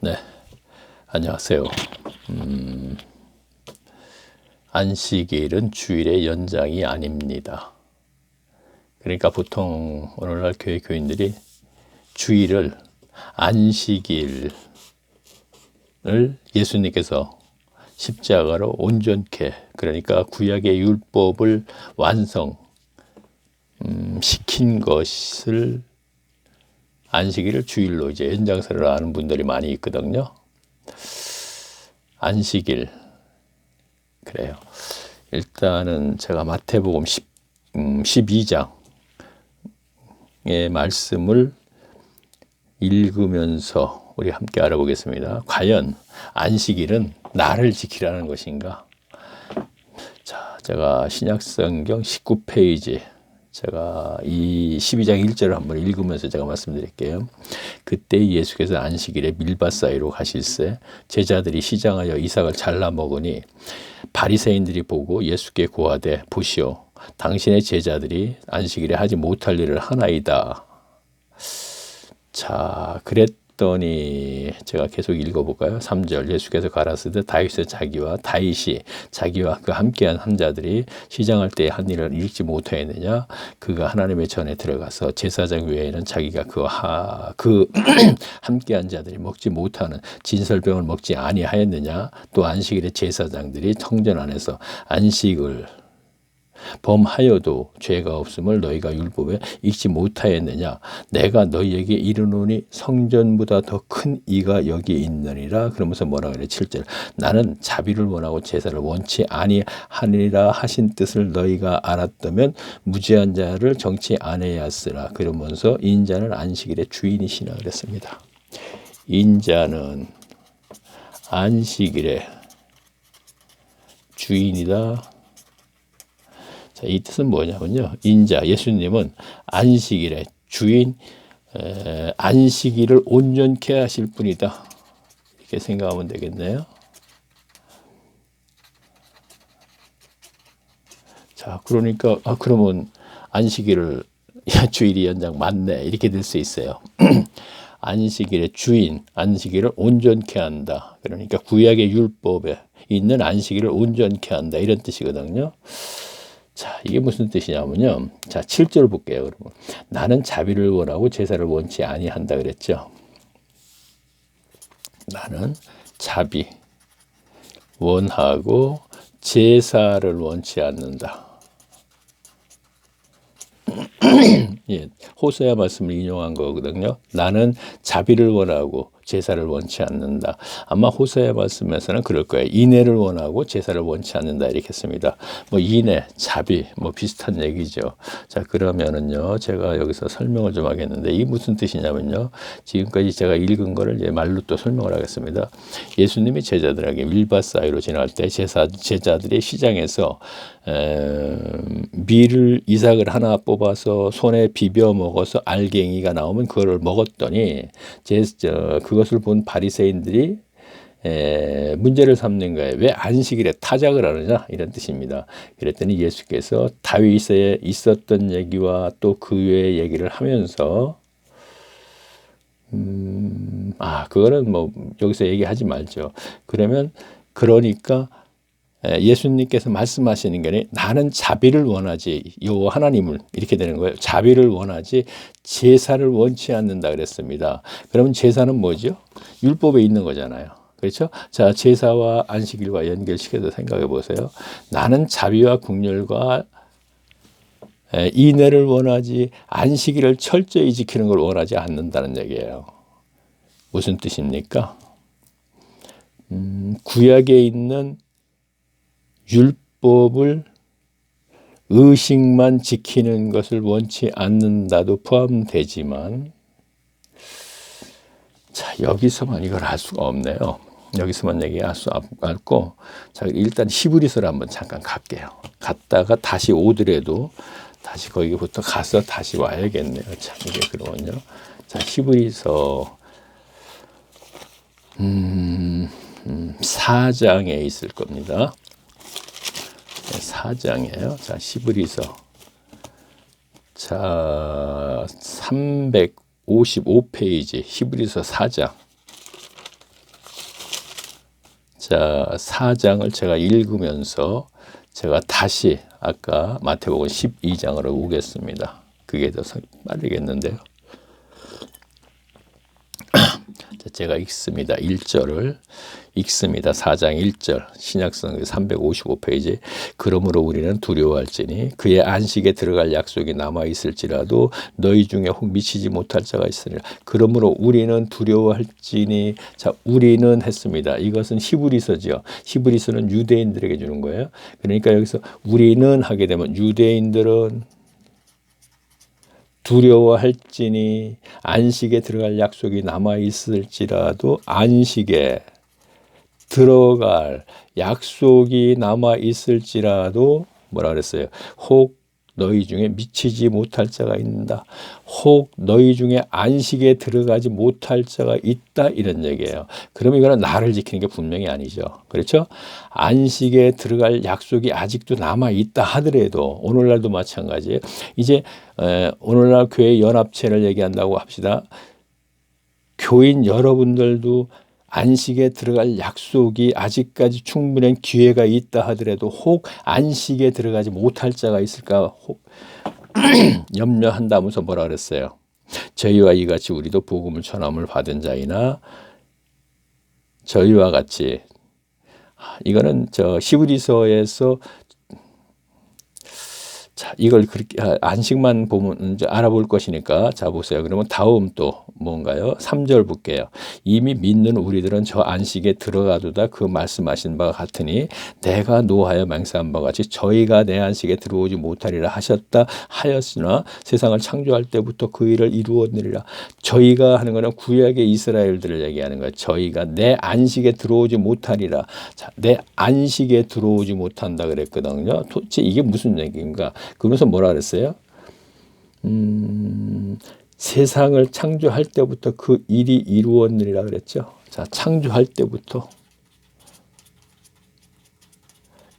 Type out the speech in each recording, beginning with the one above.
네, 안녕하세요. 안식일은 주일의 연장이 아닙니다. 그러니까 보통 오늘날 교회 교인들이 주일을 안식일을 예수님께서 십자가로 온전케, 그러니까 구약의 율법을 완성 시킨 것을 안식일을 주일로 이제 연장선을 하는 분들이 많이 있거든요. 안식일, 그래요. 일단은 제가 마태복음 12장의 말씀을 읽으면서 우리 함께 알아보겠습니다. 과연 안식일은 나를 지키라는 것인가? 자, 제가 신약성경 19페이지, 제가 이 12장 1절을 한번 읽으면서 제가 말씀드릴게요. 그때 예수께서 안식일에 밀밭 사이로 가실새 제자들이 시장하여 이삭을 잘라 먹으니 바리새인들이 보고 예수께 고하되 보시오, 당신의 제자들이 안식일에 하지 못할 일을 하나이다. 자, 그랬더니 제가 계속 읽어볼까요? 3절, 예수께서 가라사대 다윗의 자기와 그 함께한 한 자들이 시장할 때 한 일을 읽지 못하였느냐? 그가 하나님의 전에 들어가서 제사장 외에는 자기가 그 함께한 자들이 먹지 못하는 진설병을 먹지 아니하였느냐? 또 안식일에 제사장들이 성전 안에서 안식을 범하여도 죄가 없음을 너희가 율법에 읽지 못하였느냐? 내가 너희에게 이르노니 성전보다 더 큰 이가 여기 있느니라. 그러면서 뭐라 그래? 7절, 나는 자비를 원하고 제사를 원치 아니하니라 하신 뜻을 너희가 알았다면 무죄한 자를 정치 아니하였으라. 그러면서 인자는 안식일의 주인이시라 그랬습니다. 인자는 안식일의 주인이다. 자, 이 뜻은 뭐냐면요, 인자, 예수님은 안식일의 주인, 안식일을 온전케 하실 분이다, 이렇게 생각하면 되겠네요. 자, 그러니까 그러면 안식일을 주일이 연장 맞네, 이렇게 될 수 있어요. 안식일의 주인, 안식일을 온전케 한다. 그러니까 구약의 율법에 있는 안식일을 온전케 한다, 이런 뜻이거든요. 자, 이게 무슨 뜻이냐면요. 자, 7절 볼게요. 그러면 나는 자비를 원하고 제사를 원치 아니한다 그랬죠. 나는 자비 원하고 제사를 원치 않는다. 예, 호세아 말씀을 인용한 거거든요. 나는 자비를 원하고 제사를 원치 않는다. 아마 호세아 말씀에서는 그럴 거예요. 인애를 원하고 제사를 원치 않는다, 이렇게 했습니다. 뭐 인애, 자비, 뭐 비슷한 얘기죠. 자, 그러면은요, 제가 여기서 설명을 좀 하겠는데, 이게 무슨 뜻이냐면요, 지금까지 제가 읽은 거를 이제 말로 또 설명을 하겠습니다. 예수님이 제자들에게 밀밭 사이로 지나갈 때 제자들이 시장에서 이삭을 하나 뽑아서 손에 비벼 먹어서 알갱이가 나오면 그거를 먹었더니 그것을 본 바리새인들이 문제를 삼는 거예요. 왜 안식일에 타작을 하느냐, 이런 뜻입니다. 그랬더니 예수께서 다윗에 있었던 얘기와 또 그 외의 얘기를 하면서 그거는 뭐 여기서 얘기하지 말죠. 그러니까 예수님께서 말씀하시는 게 나는 자비를 원하지, 요 하나님을, 이렇게 되는 거예요. 자비를 원하지 제사를 원치 않는다 그랬습니다. 그러면 제사는 뭐죠? 율법에 있는 거잖아요. 그렇죠? 자, 제사와 안식일과 연결시켜서 생각해 보세요. 나는 자비와 긍휼과 인애를 원하지 안식일을 철저히 지키는 걸 원하지 않는다는 얘기예요. 무슨 뜻입니까? 구약에 있는 율법을 의식만 지키는 것을 원치 않는다도 포함되지만, 자, 여기서만 이걸 할 수가 없네요. 여기서만 얘기할 수 없고, 자, 일단 히브리서를 한번 잠깐 갈게요. 갔다가 다시 오더라도 다시 거기부터 가서 다시 와야겠네요. 참, 이게 그러군요. 자, 히브리서 4장에 있을 겁니다. 4장이에요. 자, 히브리서. 자, 355페이지 히브리서 4장. 자, 4장을 제가 읽으면서 제가 다시 아까 마태복음 12장으로 오겠습니다. 그게 더 빠르겠는데요. 제가 읽습니다. 1절을 읽습니다. 4장 1절 신약성경 355페이지. 그러므로 우리는 두려워할지니 그의 안식에 들어갈 약속이 남아있을지라도 너희 중에 혹 미치지 못할 자가 있으리라. 그러므로 우리는 두려워할지니. 자, 우리는 했습니다. 이것은 히브리서죠. 히브리서는 유대인들에게 주는 거예요. 그러니까 여기서 우리는 하게 되면 유대인들은 두려워할지니 안식에 들어갈 약속이 남아있을지라도 안식에 들어갈 약속이 남아있을지라도 뭐라 그랬어요? 혹 너희 중에 미치지 못할 자가 있다. 혹 너희 중에 안식에 들어가지 못할 자가 있다. 이런 얘기예요. 그러면 이거는 나를 지키는 게 분명히 아니죠. 그렇죠? 안식에 들어갈 약속이 아직도 남아있다 하더라도 오늘날도 마찬가지예요. 이제 오늘날 교회 연합체를 얘기한다고 합시다. 교인 여러분들도 안식에 들어갈 약속이 아직까지 충분한 기회가 있다 하더라도 혹 안식에 들어가지 못할 자가 있을까 혹 염려한다면서 뭐라 그랬어요? 저희와 이같이 우리도 복음을 전함을 받은 자이나 저희와 같이. 이거는 저 히브리서에서 자, 이걸 그렇게 안식만 보면 이제 알아볼 것이니까 자 보세요. 그러면 다음 또 뭔가요? 3절 볼게요. 이미 믿는 우리들은 저 안식에 들어가도다 그 말씀하신 바가 같으니 내가 노하여 맹세한 바 같이 저희가 내 안식에 들어오지 못하리라 하셨다 하였으나 세상을 창조할 때부터 그 일을 이루었느니라. 저희가 하는 거는 구약의 이스라엘들을 얘기하는 거예요. 저희가 내 안식에 들어오지 못하리라. 자, 내 안식에 들어오지 못한다 그랬거든요. 도대체 이게 무슨 얘기인가? 그러면서 뭐라 그랬어요? 세상을 창조할 때부터 그 일이 이루었느니라 그랬죠. 자, 창조할 때부터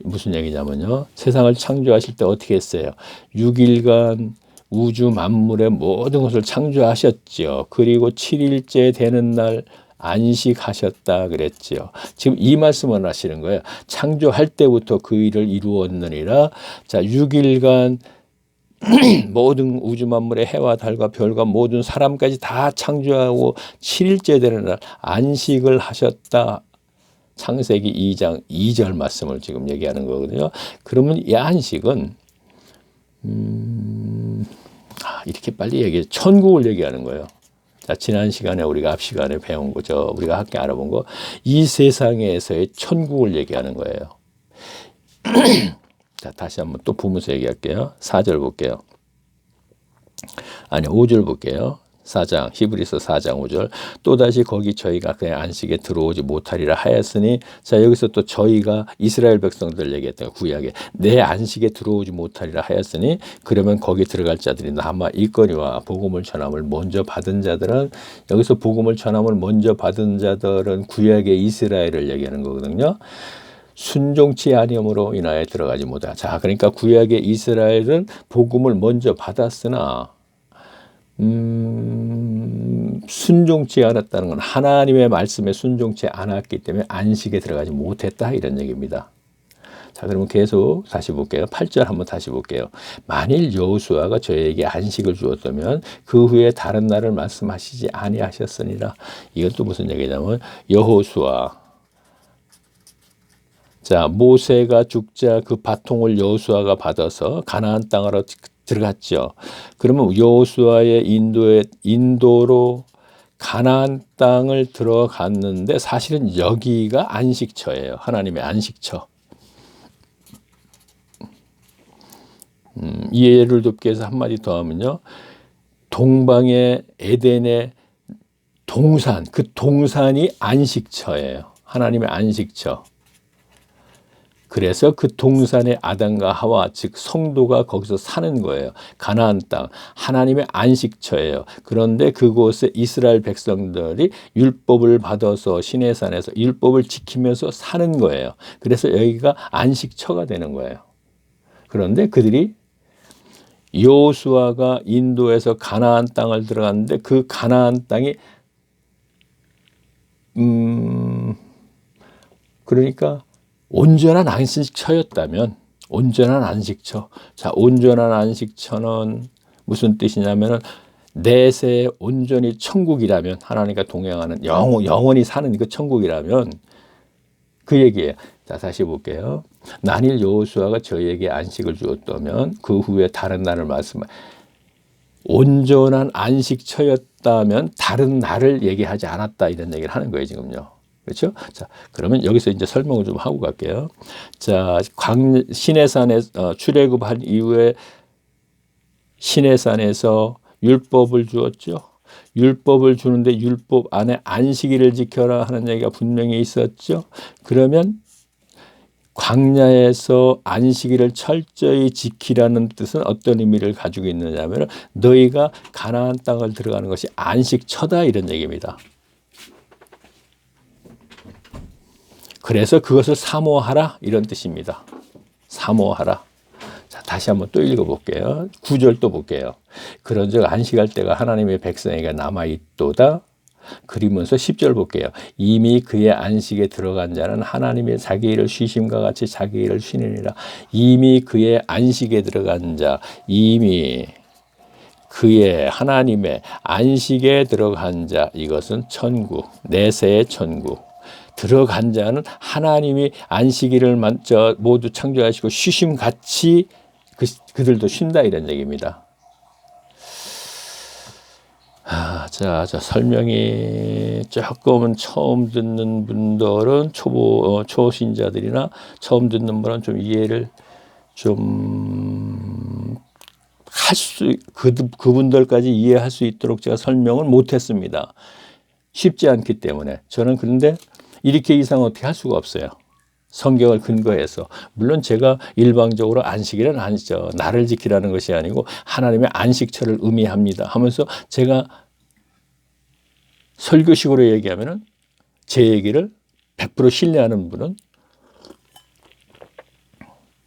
무슨 얘기냐면요. 세상을 창조하실 때 어떻게 했어요? 6일간 우주 만물의 모든 것을 창조하셨죠. 그리고 7일째 되는 날 안식하셨다 그랬지요. 지금 이 말씀을 하시는 거예요. 창조할 때부터 그 일을 이루었느니라. 자, 6일간 모든 우주 만물의 해와 달과 별과 모든 사람까지 다 창조하고 7일째 되는 날 안식을 하셨다. 창세기 2장 2절 말씀을 지금 얘기하는 거거든요. 그러면 이 안식은 이렇게 빨리 얘기해 천국을 얘기하는 거예요. 자, 지난 시간에 우리가 앞 시간에 배운 거죠. 우리가 함께 알아본 거. 이 세상에서의 천국을 얘기하는 거예요. 자, 다시 한번 또 보면서 얘기할게요. 4절 볼게요. 아니, 5절 볼게요. 4장, 히브리서 4장 5절. 또다시 거기 저희가 그냥 안식에 들어오지 못하리라 하였으니. 자, 여기서 또 저희가 이스라엘 백성들 얘기했던 구약에 내 안식에 들어오지 못하리라 하였으니 그러면 거기 들어갈 자들이 남아 있거니와 복음을 전함을 먼저 받은 자들은, 여기서 복음을 전함을 먼저 받은 자들은 구약의 이스라엘을 얘기하는 거거든요. 순종치 아니함으로 인하여 들어가지 못하다. 자, 그러니까 구약의 이스라엘은 복음을 먼저 받았으나 순종치 않았다는 건 하나님의 말씀에 순종치 않았기 때문에 안식에 들어가지 못했다 이런 얘기입니다. 자, 그러면 계속 다시 볼게요. 8절 한번 다시 볼게요. 만일 여호수아가 저에게 안식을 주었다면 그 후에 다른 날을 말씀하시지 아니하셨으니라. 이건 또 무슨 얘기냐면 여호수아, 자, 모세가 죽자 그 바통을 여호수아가 받아서 가나안 땅으로 들어갔죠. 그러면 여호수아의 인도로 가나안 땅을 들어갔는데 사실은 여기가 안식처예요. 하나님의 안식처. 이해를 돕기 위해서 한마디 더 하면요. 동방의 에덴의 동산, 그 동산이 안식처예요. 하나님의 안식처. 그래서 그 동산의 아담과 하와, 즉 성도가 거기서 사는 거예요. 가나안 땅, 하나님의 안식처예요. 그런데 그곳에 이스라엘 백성들이 율법을 받아서 시내산에서 율법을 지키면서 사는 거예요. 그래서 여기가 안식처가 되는 거예요. 그런데 그들이 여호수아가 인도에서 가나안 땅을 들어갔는데 그 가나안 땅이 그러니까 온전한 안식처였다면, 온전한 안식처. 자, 온전한 안식처는 무슨 뜻이냐면은 내세 온전히 천국이라면, 하나님과 동행하는 영원히 사는 그 천국이라면 그 얘기예요. 자, 다시 볼게요. 만일 여호수아가 저희에게 안식을 주었다면 그 후에 다른 날을 말씀하 온전한 안식처였다면 다른 날을 얘기하지 않았다, 이런 얘기를 하는 거예요, 지금요. 그렇죠? 자, 그러면 여기서 이제 설명을 좀 하고 갈게요. 자, 시내산에 출애굽한 이후에 시내산에서 율법을 주었죠. 율법을 주는데 율법 안에 안식일을 지켜라 하는 얘기가 분명히 있었죠. 그러면 광야에서 안식일을 철저히 지키라는 뜻은 어떤 의미를 가지고 있느냐면 너희가 가나안 땅을 들어가는 것이 안식처다, 이런 얘기입니다. 그래서 그것을 사모하라, 이런 뜻입니다. 사모하라. 자, 다시 한번 또 읽어볼게요. 9절 또 볼게요. 그런즉 안식할 때가 하나님의 백성에게 남아있도다. 그리면서 10절 볼게요. 이미 그의 안식에 들어간 자는 하나님의 자기 일을 쉬심과 같이 자기 일을 쉬느니라. 이미 그의 안식에 들어간 자, 이미 그의 하나님의 안식에 들어간 자, 이것은 천국, 내세의 천국. 들어간 자는 하나님이 안식일을 모두 창조하시고 쉬심같이 그들도 쉰다, 이런 얘기입니다. 자, 설명이 조금은 처음 듣는 분들은 초신자들이나 처음 듣는 분은 좀 이해를 좀 그분들까지 이해할 수 있도록 제가 설명을 못했습니다. 쉽지 않기 때문에. 저는 그런데 이렇게 이상 어떻게 할 수가 없어요. 성경을 근거해서. 물론 제가 일방적으로 안식일은 나를 지키라는 것이 아니고 하나님의 안식처를 의미합니다 하면서 제가 설교식으로 얘기하면은 제 얘기를 100% 신뢰하는 분은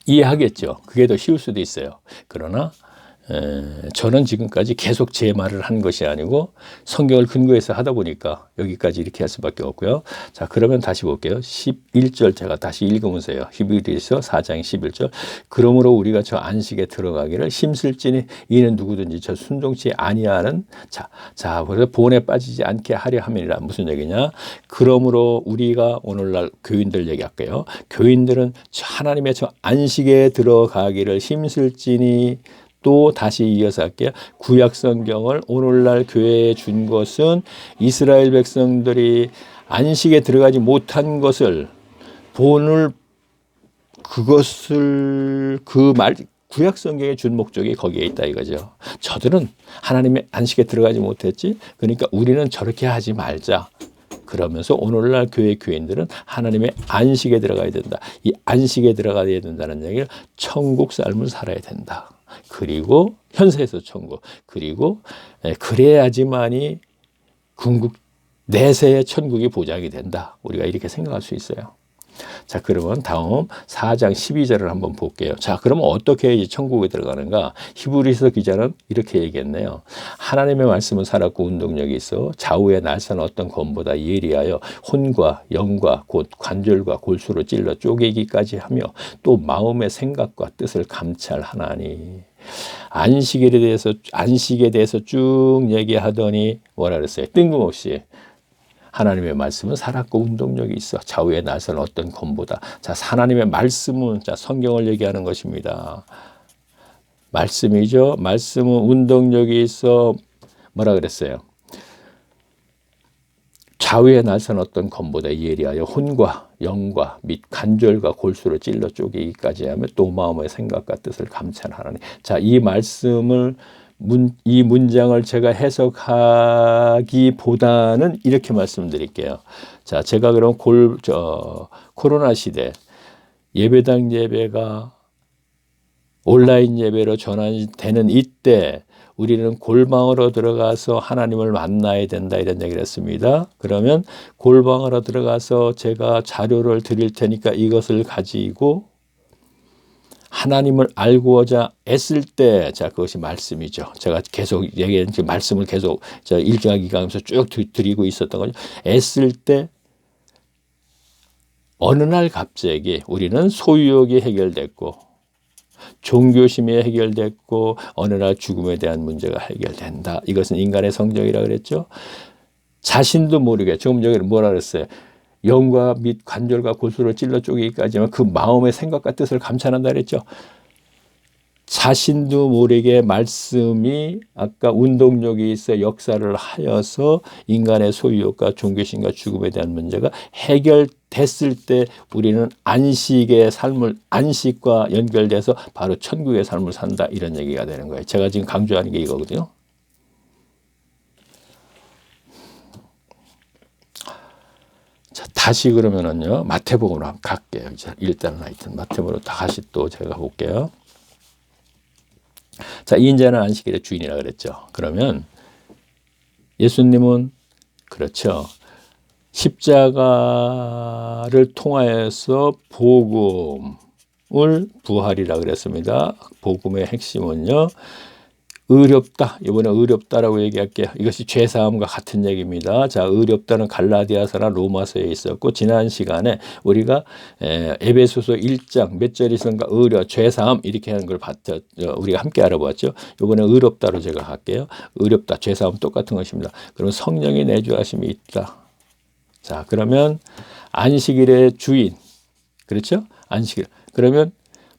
이해하겠죠. 그게 더 쉬울 수도 있어요. 그러나 저는 지금까지 계속 제 말을 한 것이 아니고 성경을 근거해서 하다 보니까 여기까지 이렇게 할 수밖에 없고요. 자, 그러면 다시 볼게요. 11절 제가 다시 읽으면서요. 히브리서 4장 11절. 그러므로 우리가 저 안식에 들어가기를 힘쓸지니 이는 누구든지 저 순종치 아니하는 자, 그래서 본에 빠지지 않게 하려 함이니라. 무슨 얘기냐? 그러므로 우리가 오늘날 교인들 얘기할게요. 교인들은 하나님의 저 안식에 들어가기를 힘쓸지니, 또 다시 이어서 할게요. 구약 성경을 오늘날 교회에 준 것은 이스라엘 백성들이 안식에 들어가지 못한 것을 구약 성경에 준 목적이 거기에 있다, 이거죠. 저들은 하나님의 안식에 들어가지 못했지. 그러니까 우리는 저렇게 하지 말자. 그러면서 오늘날 교인들은 하나님의 안식에 들어가야 된다. 이 안식에 들어가야 된다는 얘기를 천국 삶을 살아야 된다. 그리고 현세에서 천국, 그리고 그래야지만이 내세의 천국이 보장이 된다. 우리가 이렇게 생각할 수 있어요. 자, 그러면 다음 4장 12절을 한번 볼게요. 자, 그러면 어떻게 이제 천국에 들어가는가? 히브리서 기자는 이렇게 얘기했네요. 하나님의 말씀은 살았고 운동력이 있어 좌우의 날선 어떤 검보다 예리하여 혼과 영과 곧 관절과 골수로 찔러 쪼개기까지 하며 또 마음의 생각과 뜻을 감찰하나니. 안식에 대해서 쭉 얘기하더니 뭐라 그랬어요? 뜬금없이 하나님의 말씀은 살았고 운동력이 있어 좌우의 날선 어떤 검보다. 자, 하나님의 말씀은 성경을 얘기하는 것입니다. 말씀이죠. 말씀은 운동력이 있어 뭐라 그랬어요? 좌우의 날선 어떤 검보다 예리하여 혼과 영과 및 관절과 골수로 찔러 쪼개기까지 하며 또 마음의 생각과 뜻을 감찰하나니. 자, 이 말씀을 이 문장을 제가 해석하기보다는 이렇게 말씀드릴게요. 자, 제가 그럼 코로나 시대 예배당 예배가 온라인 예배로 전환되는 이때 우리는 골방으로 들어가서 하나님을 만나야 된다, 이런 얘기를 했습니다. 그러면 골방으로 들어가서 제가 자료를 드릴 테니까 이것을 가지고 하나님을 알고자 애쓸 때, 자, 그것이 말씀이죠. 제가 계속 얘기한 말씀을 계속 1강, 2강하면서 쭉 드리고 있었던 거죠. 애쓸 때 어느 날 갑자기 우리는 소유욕이 해결됐고 종교심이 해결됐고 어느 날 죽음에 대한 문제가 해결된다. 이것은 인간의 성정이라고 그랬죠. 자신도 모르게 지금 여기 뭐라 그랬어요? 영과 및 관절과 골수를 찔러 쪼개기까지만 그 마음의 생각과 뜻을 감찰한다 그랬죠. 자신도 모르게 말씀이 아까 운동력이 있어 역사를 하여서 인간의 소유욕과 종교심과 죽음에 대한 문제가 해결됐을 때 우리는 안식의 삶을 안식과 연결돼서 바로 천국의 삶을 산다 이런 얘기가 되는 거예요. 제가 지금 강조하는 게 이거거든요. 자, 다시 그러면은요 마태복음으로 한번 갈게요. 이제 일단은 하여튼 마태복음으로 다시 또 제가 볼게요. 자, 이 인자는 안식일의 주인이라 그랬죠. 그러면 예수님은 그렇죠. 십자가를 통하여서 복음을 부활이라 그랬습니다. 복음의 핵심은요. 의롭다. 이번에 의롭다라고 얘기할게요. 이것이 죄사함과 같은 얘기입니다. 자, 의롭다는 갈라디아서나 로마서에 있었고 지난 시간에 우리가 에베소서 1장 몇 절이선가 의려 죄사함 이렇게 하는 걸 우리가 함께 알아보았죠. 이번에 의롭다로 제가 할게요. 의롭다 죄사함 똑같은 것입니다. 그럼 성령이 내주하심이 있다. 자, 그러면 안식일의 주인 그렇죠? 안식일. 그러면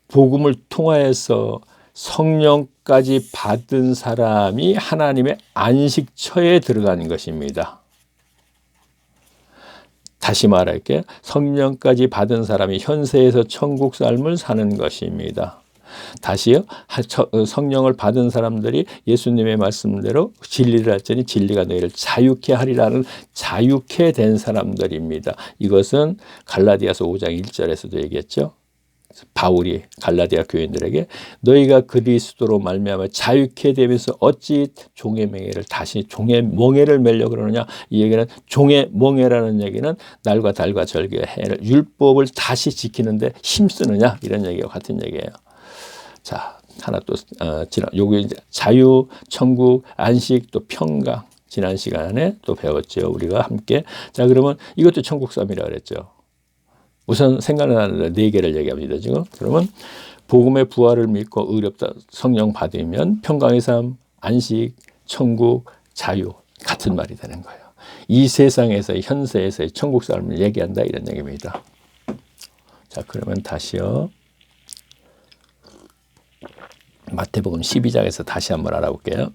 복음을 통하여서 성령까지 받은 사람이 하나님의 안식처에 들어가는 것입니다. 다시 말할게요. 성령까지 받은 사람이 현세에서 천국 삶을 사는 것입니다. 다시요. 성령을 받은 사람들이 예수님의 말씀대로 진리를 할지니 진리가 너희를 자유케 하리라는 자유케 된 사람들입니다. 이것은 갈라디아서 5장 1절에서도 얘기했죠. 바울이 갈라디아 교인들에게 너희가 그리스도로 말미암아 자유케 되면서 어찌 종의 멍에를 다시 종의 멍에를 매려 그러느냐. 이 얘기는 종의 멍에라는 얘기는 날과 달과 절기와 해를 율법을 다시 지키는데 힘쓰느냐 이런 얘기와 같은 얘기예요. 자, 하나 또 요게 이제 자유, 천국, 안식 또 평강 지난 시간에 또 배웠죠. 우리가 함께. 자, 그러면 이것도 천국 삶이라 그랬죠. 우선 생각나는 네 개를 얘기합니다. 지금 그러면 복음의 부활을 믿고 의롭다 성령 받으면 평강의 삶, 안식, 천국, 자유 같은 말이 되는 거예요. 이 세상에서의 현세에서의 천국 삶을 얘기한다 이런 얘기입니다. 자, 그러면 다시요. 마태복음 12장에서 다시 한번 알아볼게요.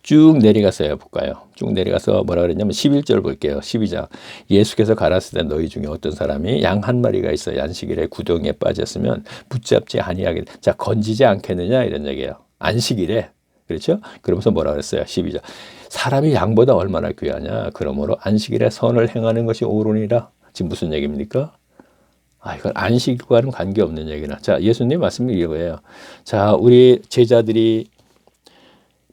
쭉 내려가서 볼까요? 쭉 내려가서 뭐라 그랬냐면 11절 볼게요. 12장. 예수께서 가라사대 때 너희 중에 어떤 사람이 양 한 마리가 있어 안식일에 구덩이에 빠졌으면 붙잡지 아니하게 자 건지지 않겠느냐 이런 얘기예요. 안식일에 그렇죠? 그러면서 뭐라 그랬어요? 12절. 사람이 양보다 얼마나 귀하냐. 그러므로 안식일에 선을 행하는 것이 옳으니라. 지금 무슨 얘기입니까? 이건 안식과는 관계없는 얘기나. 자, 예수님 말씀이 이거예요. 자, 우리 제자들이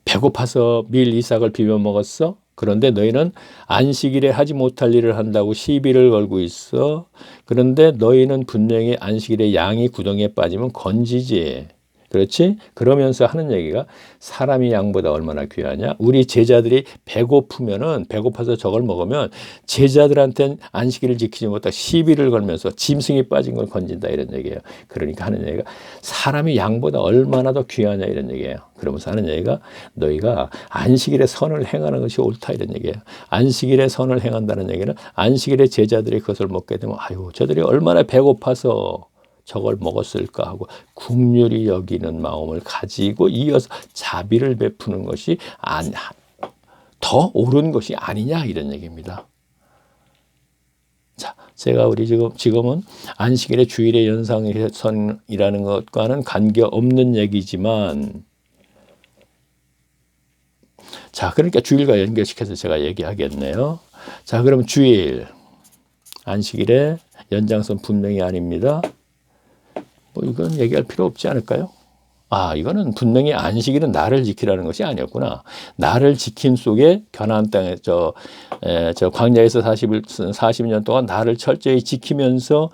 배고파서 밀 이삭을 비벼 먹었어? 그런데 너희는 안식일에 하지 못할 일을 한다고 시비를 걸고 있어. 그런데 너희는 분명히 안식일에 양이 구덩이에 빠지면 건지지. 그렇지? 그러면서 하는 얘기가 사람이 양보다 얼마나 귀하냐? 우리 제자들이 배고파서 저걸 먹으면 제자들한테는 안식일을 지키지 못하고 시비를 걸면서 짐승이 빠진 걸 건진다 이런 얘기예요. 그러니까 하는 얘기가 사람이 양보다 얼마나 더 귀하냐 이런 얘기예요. 그러면서 하는 얘기가 너희가 안식일에 선을 행하는 것이 옳다 이런 얘기예요. 안식일에 선을 행한다는 얘기는 안식일에 제자들이 그것을 먹게 되면 아유 저들이 얼마나 배고파서 저걸 먹었을까 하고 긍휼히 여기는 마음을 가지고 이어서 자비를 베푸는 것이 더 옳은 것이 아니냐 이런 얘기입니다. 자, 제가 우리 지금은 안식일의 주일의 연상선이라는 것과는 관계없는 얘기지만 자, 그러니까 주일과 연결시켜서 제가 얘기하겠네요. 자, 그럼 주일 안식일의 연장선 분명히 아닙니다. 이건 얘기할 필요 없지 않을까요? 이거는 분명히 안식일은 나를 지키라는 것이 아니었구나. 나를 지킴 속에 가나안 땅에 저 광야에서 40년 동안 나를 철저히 지키면서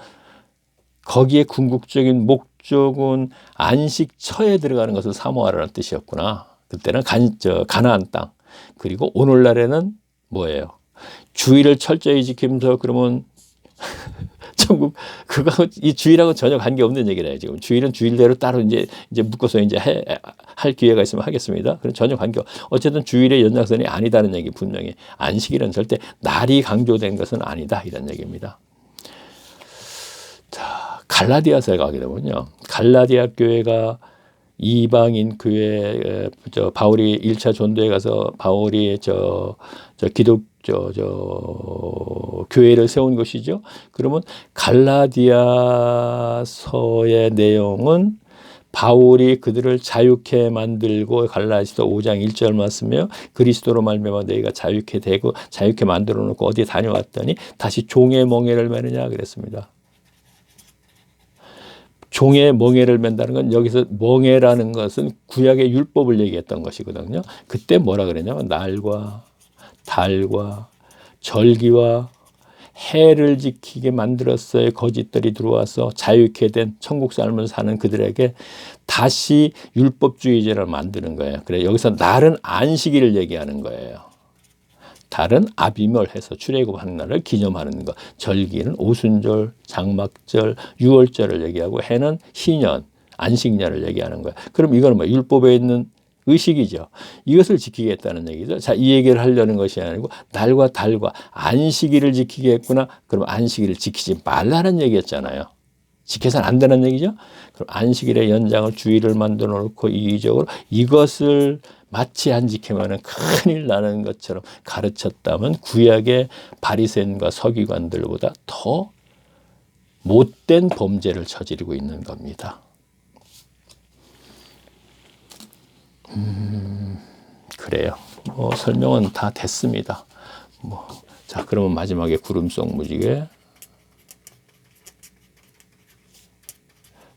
거기에 궁극적인 목적은 안식처에 들어가는 것을 사모하라는 뜻이었구나. 그때는 가나안 땅. 그리고 오늘날에는 뭐예요? 주일을 철저히 지키면서 그러면 천국 그거 이 주일하고 전혀 관계 없는 얘기래요. 지금 주일은 주일대로 따로 이제 묶어서 이제 할 기회가 있으면 하겠습니다. 그럼 전혀 관계 어쨌든 주일의 연장선이 아니다는 얘기 분명히 안식일은 절대 날이 강조된 것은 아니다 이런 얘기입니다. 자 갈라디아서에 가게 되면요. 갈라디아 교회가 이방인 교회 바울이 1차 전도에 가서 바울이 교회를 세운 것이죠. 그러면 갈라디아서의 내용은 바울이 그들을 자유케 만들고 갈라디아서 5장 1절 말씀이요. 그리스도로 말미암아 너희가 자유케 되고 자유케 만들어 놓고 어디 다녀왔더니 다시 종의 멍에를 매느냐 그랬습니다. 종의 멍에를 맨다는 건 여기서 멍에라는 것은 구약의 율법을 얘기했던 것이거든요. 그때 뭐라 그랬냐면 날과 달과 절기와 해를 지키게 만들었어요. 거짓들이 들어와서 자유케 된 천국 삶을 사는 그들에게 다시 율법주의자를 만드는 거예요. 그래 여기서 날은 안식일을 얘기하는 거예요. 달은 아비멀해서 출애굽하는 날을 기념하는 것. 절기는 오순절, 장막절, 유월절을 얘기하고 해는 희년, 안식년을 얘기하는 거예요. 그럼 이거는 뭐 율법에 있는 의식이죠. 이것을 지키겠다는 얘기죠. 자, 이 얘기를 하려는 것이 아니고 날과 달과 안식일을 지키겠구나. 그럼 안식일을 지키지 말라는 얘기였잖아요. 지켜서는 안 되는 얘기죠. 그럼 안식일의 연장을 주일을 만들어 놓고 이기적으로 이것을 마치 안 지키면 큰일 나는 것처럼 가르쳤다면 구약의 바리새인과 서기관들보다 더 못된 범죄를 저지르고 있는 겁니다. 그래요. 뭐 설명은 다 됐습니다. 자, 그러면 마지막에 구름 속 무지개.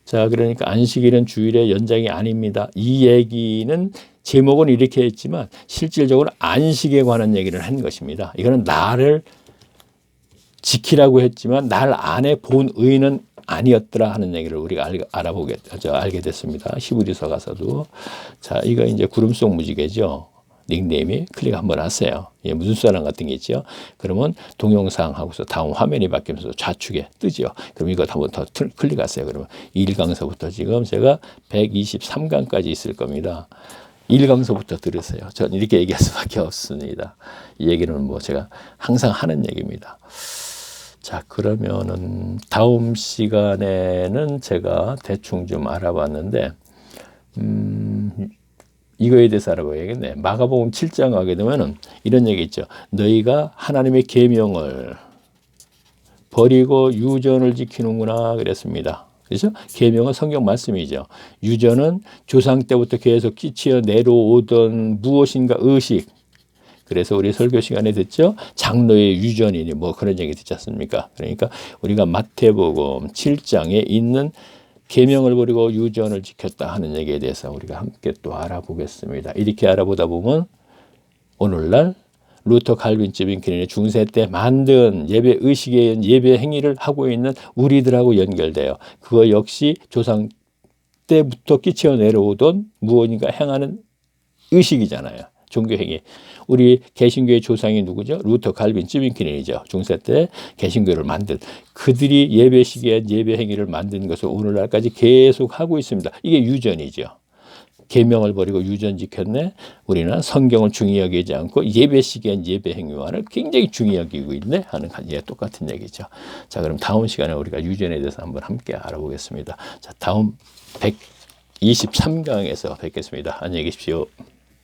자, 그러니까 안식일은 주일의 연장이 아닙니다. 이 얘기는 제목은 이렇게 했지만 실질적으로 안식에 관한 얘기를 한 것입니다. 이거는 날을 지키라고 했지만 날 안에 본 의는 아니었더라 하는 얘기를 우리가 알게 됐습니다. 히브리서 가서도. 자, 이거 이제 구름 속 무지개죠. 닉네임이 클릭 한번 하세요. 예, 무슨 사람 같은 게 있죠. 그러면 동영상 하고서 다음 화면이 바뀌면서 좌측에 뜨죠. 그럼 이거 한번 더 클릭하세요. 그러면 1강서부터 지금 제가 123강까지 있을 겁니다. 1강서부터 들으세요. 전 이렇게 얘기할 수밖에 없습니다. 이 얘기는 뭐 제가 항상 하는 얘기입니다. 자, 그러면은 다음 시간에는 제가 대충 좀 알아봤는데, 이거에 대해서 알아봐야겠네. 마가복음 7장 가게 되면은 이런 얘기 있죠. 너희가 하나님의 계명을 버리고 유전을 지키는구나 그랬습니다. 그래서 계명은 성경 말씀이죠. 유전은 조상 때부터 계속 끼치어 내려오던 무엇인가 의식. 그래서 우리 설교 시간에 듣죠. 장로의 유전이니 뭐 그런 얘기 듣지 않습니까? 그러니까 우리가 마태복음 7장에 있는 계명을 버리고 유전을 지켰다 하는 얘기에 대해서 우리가 함께 또 알아보겠습니다. 이렇게 알아보다 보면 오늘날 루터 칼빈 쯔윙클린이 중세 때 만든 예배 의식의 예배 행위를 하고 있는 우리들하고 연결돼요. 그거 역시 조상 때부터 끼쳐 내려오던 무엇인가 행하는 의식이잖아요. 종교행위. 우리 개신교의 조상이 누구죠? 루터 칼빈 쯔윙클린이죠. 중세 때 개신교를 만든 그들이 예배 시기에 예배 행위를 만든 것을 오늘날까지 계속 하고 있습니다. 이게 유전이죠. 계명을 버리고 유전 지켰네. 우리는 성경을 중히 여기지 않고 예배 시기엔 예배 행위와는 굉장히 중히 여기고 있네 하는 똑같은 얘기죠. 자, 그럼 다음 시간에 우리가 유전에 대해서 한번 함께 알아보겠습니다. 자, 다음 123강에서 뵙겠습니다. 안녕히 계십시오.